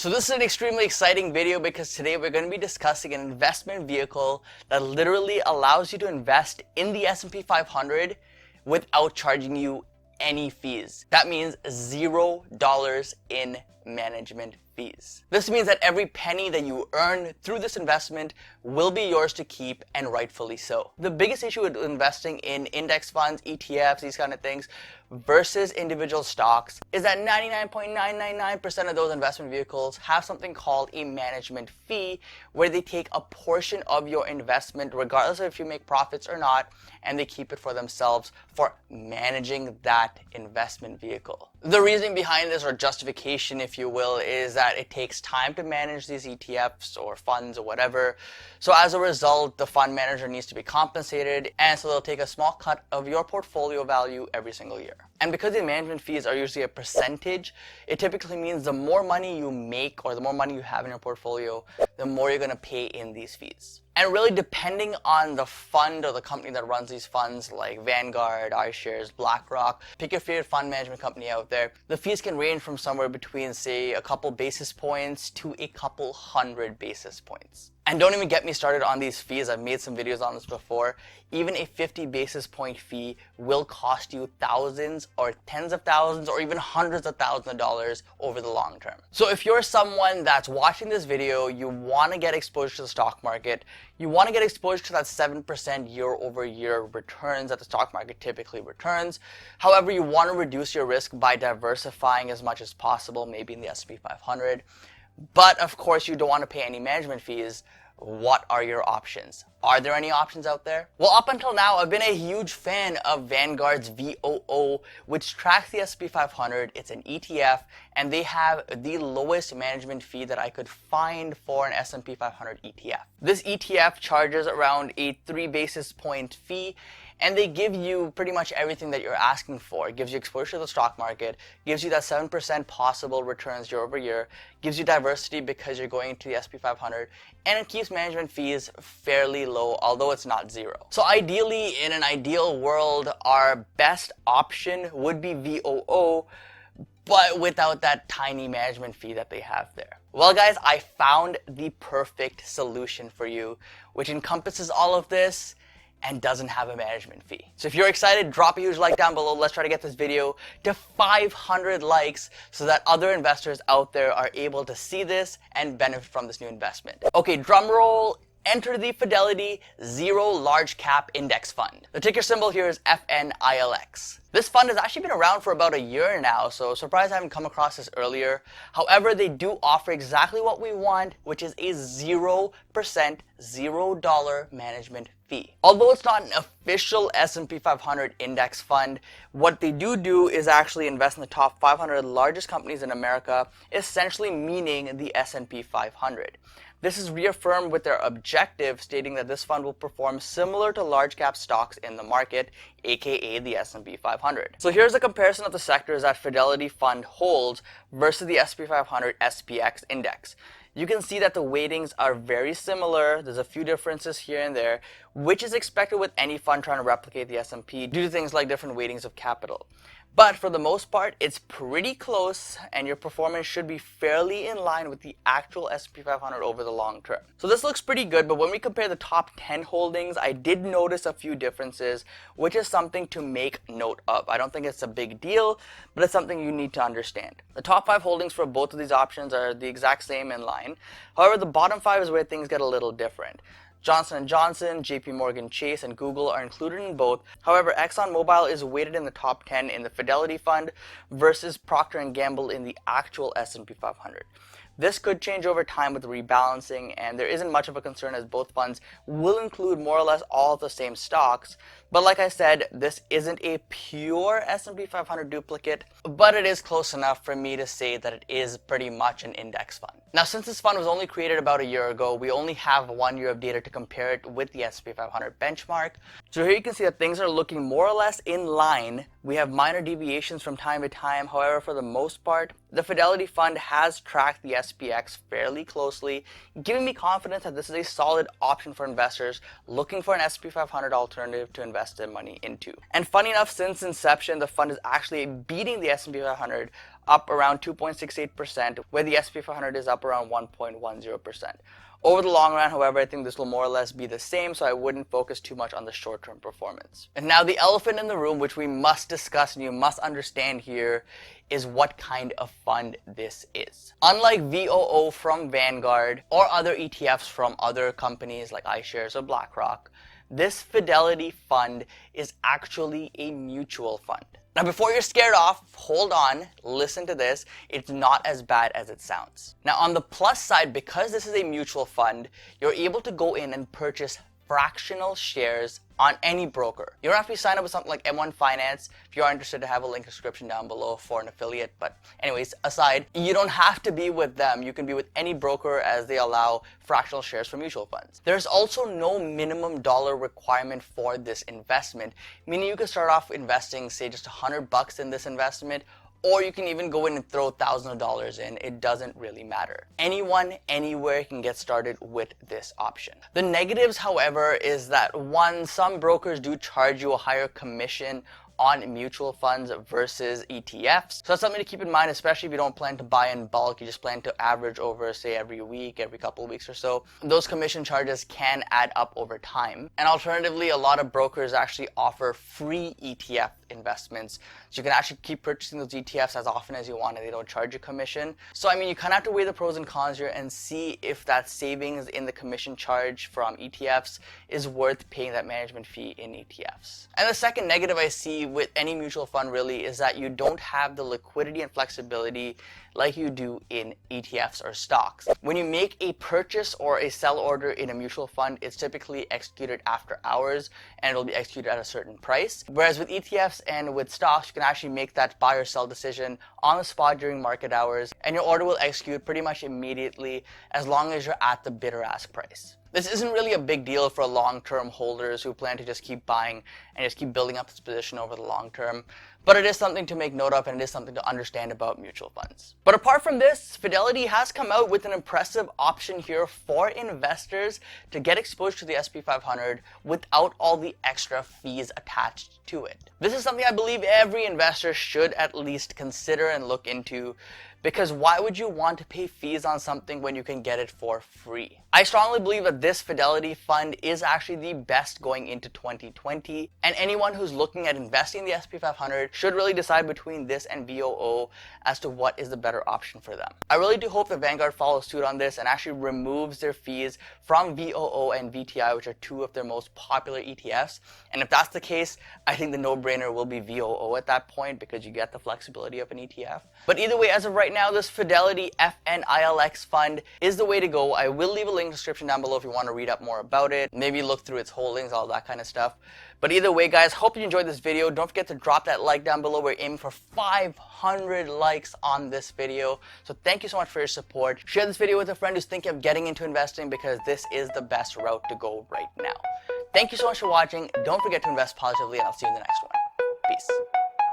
So this is an extremely exciting video because today we're going to be discussing an investment vehicle that literally allows you to invest in the S&P 500 without charging you any fees. That means $0 in management fees. This means that every penny that you earn through this investment will be yours to keep, and rightfully so. The biggest issue with investing in index funds, ETFs, these kind of things versus individual stocks is that 99.999% of those investment vehicles have something called a management fee, where they take a portion of your investment regardless of if you make profits or not, and they keep it for themselves for managing that investment vehicle. The reason behind this, or justification if you will, is that it takes time to manage these ETFs or funds or whatever. So as a result, the fund manager needs to be compensated, and so they'll take a small cut of your portfolio value every single year. And because the management fees are usually a percentage, it typically means the more money you make or the more money you have in your portfolio, the more you're going to pay in these fees. And really, depending on the fund or the company that runs these funds, like Vanguard, iShares, Blackrock, pick your favorite fund management company out there, the fees can range from somewhere between, say, a couple basis points to a couple hundred basis points. And don't even get me started on these fees. I've made some videos on this before. Even a 50 basis point fee will cost you thousands or tens of thousands or even hundreds of thousands of dollars over the long term. So if you're someone that's watching this video, you want to get exposure to the stock market, you want to get exposure to that 7% year over year returns that the stock market typically returns. However, you want to reduce your risk by diversifying as much as possible, maybe in the S&P 500. But of course, you don't want to pay any management fees. What are your options? Are there any options out there? Well, up until now, I've been a huge fan of Vanguard's VOO, which tracks the S&P 500. It's an ETF, and they have the lowest management fee that I could find for an S&P 500 ETF. This ETF charges around a 3 basis point fee, and they give you pretty much everything that you're asking for. It gives you exposure to the stock market, gives you that 7% possible returns year over year, gives you diversity because you're going to the S&P 500, and it keeps management fees fairly low, although it's not zero. So ideally, in an ideal world, our best option would be VOO, but without that tiny management fee that they have there. Well guys, I found the perfect solution for you, which encompasses all of this and doesn't have a management fee. So if you're excited, drop a huge like down below. Let's try to get this video to 500 likes so that other investors out there are able to see this and benefit from this new investment. Okay, drum roll. Enter the Fidelity Zero Large Cap Index Fund. The ticker symbol here is FNILX. This fund has actually been around for about a year now, so surprised I haven't come across this earlier. However, they do offer exactly what we want, which is a 0% $0 management fee. Although it's not an official S&P 500 index fund, what they do is actually invest in the top 500 largest companies in America, essentially meaning the S&P 500. This is reaffirmed with their objective, stating that this fund will perform similar to large cap stocks in the market, aka the S&P 500. So here's a comparison of the sectors that Fidelity Fund holds versus the S&P 500 SPX index. You can see that the weightings are very similar. There's a few differences here and there, which is expected with any fund trying to replicate the S&P due to things like different weightings of capital. But for the most part, it's pretty close, and your performance should be fairly in line with the actual S&P 500 over the long term. So this looks pretty good, but when we compare the top 10 holdings, I did notice a few differences, which is something to make note of. I don't think it's a big deal, but it's something you need to understand. The top 5 holdings for both of these options are the exact same in line. However, the bottom 5 is where things get a little different. Johnson & Johnson, JP Morgan Chase, and Google are included in both. However, ExxonMobil is weighted in the top 10 in the Fidelity Fund versus Procter & Gamble in the actual S&P 500. This could change over time with rebalancing, and there isn't much of a concern as both funds will include more or less all of the same stocks. But like I said, this isn't a pure S&P 500 duplicate, but it is close enough for me to say that it is pretty much an index fund. Now, since this fund was only created about a year ago, we only have 1 year of data to compare it with the S&P 500 benchmark. So here you can see that things are looking more or less in line. We have minor deviations from time to time. However, for the most part, the Fidelity Fund has tracked the SPX fairly closely, giving me confidence that this is a solid option for investors looking for an S&P 500 alternative to invest their money into. And funny enough, since inception, the fund is actually beating the S&P 500 up around 2.68%, where the S&P 500 is up around 1.10%. Over the long run, however, I think this will more or less be the same, so I wouldn't focus too much on the short-term performance. And now the elephant in the room, which we must discuss and you must understand here, is what kind of fund this is. Unlike VOO from Vanguard or other ETFs from other companies like iShares or Blackrock, this Fidelity fund is actually a mutual fund. Now, before you're scared off, hold on, listen to this. It's not as bad as it sounds. Now, on the plus side, because this is a mutual fund, you're able to go in and purchase fractional shares on any broker. You don't have to be signed up with something like M1 Finance. If you are interested, to have a link description down below for an affiliate. But anyways, aside, you don't have to be with them. You can be with any broker, as they allow fractional shares for mutual funds. There's also no minimum dollar requirement for this investment, meaning you can start off investing, say, just $100 in this investment, or you can even go in and throw thousands of dollars in. It doesn't really matter. Anyone, anywhere can get started with this option. The negatives, however, is that one, some brokers do charge you a higher commission on mutual funds versus ETFs. So that's something to keep in mind, especially if you don't plan to buy in bulk. You just plan to average over, say, every week, every couple of weeks or so. Those commission charges can add up over time. And alternatively, a lot of brokers actually offer free ETF investments. So you can actually keep purchasing those ETFs as often as you want and they don't charge you commission. So I mean, you kind of have to weigh the pros and cons here and see if that savings in the commission charge from ETFs is worth paying that management fee in ETFs. And the second negative I see with any mutual fund really is that you don't have the liquidity and flexibility like you do in ETFs or stocks. When you make a purchase or a sell order in a mutual fund, it's typically executed after hours and it'll be executed at a certain price. Whereas with ETFs and with stocks, you can actually make that buy or sell decision on the spot during market hours, and your order will execute pretty much immediately as long as you're at the bid or ask price. This isn't really a big deal for long-term holders who plan to just keep buying and just keep building up this position over the long term. But it is something to make note of, and it is something to understand about mutual funds. But apart from this, Fidelity has come out with an impressive option here for investors to get exposure to the S&P 500 without all the extra fees attached to it. This is something I believe every investor should at least consider and look into, because why would you want to pay fees on something when you can get it for free? I strongly believe that this Fidelity fund is actually the best going into 2020, and anyone who's looking at investing in the S&P 500 should really decide between this and VOO as to what is the better option for them. I really do hope that Vanguard follows suit on this and actually removes their fees from VOO and VTI, which are two of their most popular ETFs. And if that's the case, I think the no-brainer will be VOO at that point, because you get the flexibility of an ETF. But either way, as of right now, this Fidelity FNILX fund is the way to go. I will leave a link in the description down below if you want to read up more about it, maybe look through its holdings, all that kind of stuff. But either way, guys, hope you enjoyed this video. Don't forget to drop that like down below. We're aiming for 500 likes on this video. So thank you so much for your support. Share this video with a friend who's thinking of getting into investing, because this is the best route to go right now. Thank you so much for watching. Don't forget to invest positively, and I'll see you in the next one. Peace.